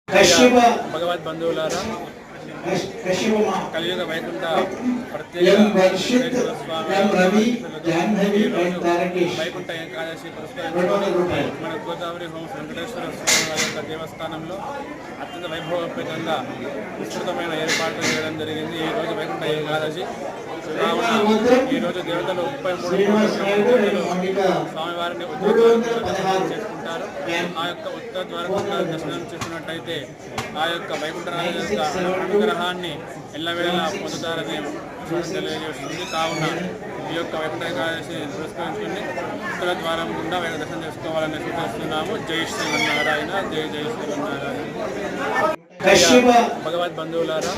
భగవద్ బంధువులారా, కలియుగ వైకుంఠ ప్రత్యేక వైకుంఠ ఏకాదశి పురస్కరించుకొని మన గోదావరి హోమ్స్ వెంకటేశ్వర స్వామి వారి యొక్క దేవస్థానంలో అత్యంత వైభవపేతంగా విస్తృతమైన ఏర్పాట్లు చేయడం జరిగింది. ఈ రోజు వైకుంఠ ఏకాదశి కావున ఈ రోజు దేవతలు 33 స్వామివారిని ఉత్తర చేసుకుంటారు. ఆ యొక్క ఉత్తర ద్వారకుండా దర్శనం చేసుకున్నట్టయితే ఆ యొక్క వైకుంఠ రాజు యొక్క అనుగ్రహాన్ని ఎల్లవేళలా పొందుతారని తెలియజేస్తుంది. కావున ఈ యొక్క వైకుంఠ ఏకాదశి పురస్కరించుకుని ఉత్తర ద్వారం గుండా దర్శనం చేసుకోవాలని సూచిస్తున్నాము. జై శ్రీమన్నారాయణ, జై జై శ్రీమన్నారాయణ. భగవద్ బంధువులారా,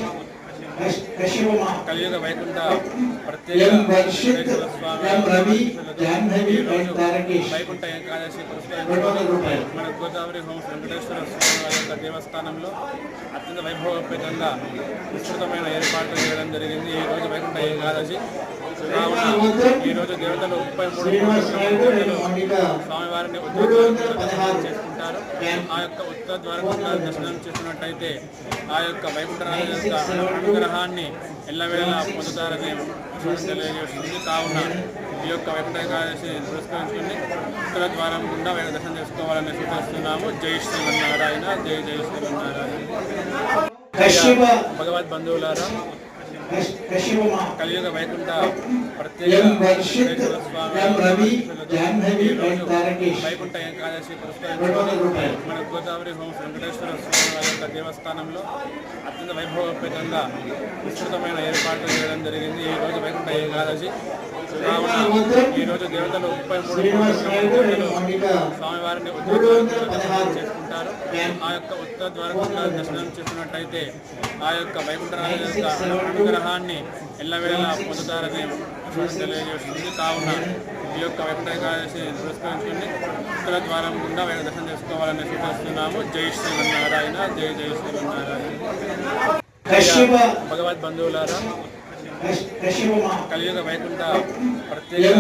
కలియుగ వైకుంఠ ప్రత్యేక వైకుంఠ ఏకాదశి పురస్కరించుకొని మన గోదావరి హోమ్స్ వెంకటేశ్వర స్వామి వారి యొక్క దేవస్థానంలో అత్యంత వైభవపేతంగా విస్తృతమైన ఏర్పాట్లు చేయడం జరిగింది. ఈ రోజు వైకుంఠ ఏకాదశి కావున ఈ రోజు దేవతలు 33 స్వామివారిని ఉత్తర చేసుకుంటారు. ఆ యొక్క ఉత్తర ద్వారకుండా దర్శనం చేసుకున్నట్టయితే ఆ యొక్క వైకుంఠ రాజు యొక్క అనుగ్రహాన్ని ఎల్లవేళలా పొందుతారని తెలియజేస్తుంది. కావున ఈ యొక్క వైకుంఠ ఏకాదశి పురస్కరించుకుని ఉత్తర ద్వారం గుండా దర్శనం చేసుకోవాలని సూచిస్తున్నాము. జై శ్రీమన్నారాయణ, జై జై శ్రీమన్నారాయణ. భగవద్ బంధువులారా, కలియుగ వైకుంఠ ప్రత్యేక వైకుంఠ ఏకాదశి పురస్కరించుకొని మన గోదావరి హోమ్స్ వెంకటేశ్వర స్వామి వారి యొక్క దేవస్థానంలో అత్యంత వైభవపేతంగా విస్తృతమైన ఏర్పాట్లు చేయడం జరిగింది. ఈ రోజు వైకుంఠ ఏకాదశి కావున ఈ రోజు దేవతలు 33 స్వామివారిని ఉత్తర చేసుకుంటారు. ఆ యొక్క ఉత్తర ద్వారకుండా దర్శనం చేసుకున్నట్టయితే ఆ యొక్క వైకుంఠ రాజు యొక్క అనుగ్రహాన్ని ఎల్లవేళలా పొందుతారని తెలియజేస్తుంది. కావున ఈ యొక్క వైకుంఠ ఏకాదశి పురస్కరించుకుని ఉత్తర ద్వారం గుండా దర్శనం చేసుకోవాలని సూచిస్తున్నాము. జై శ్రీమన్నారాయణ, జై జై శ్రీమన్నారాయణ. భగవద్ బంధువులారా, కలియుగ వైకుంఠ ప్రత్యేక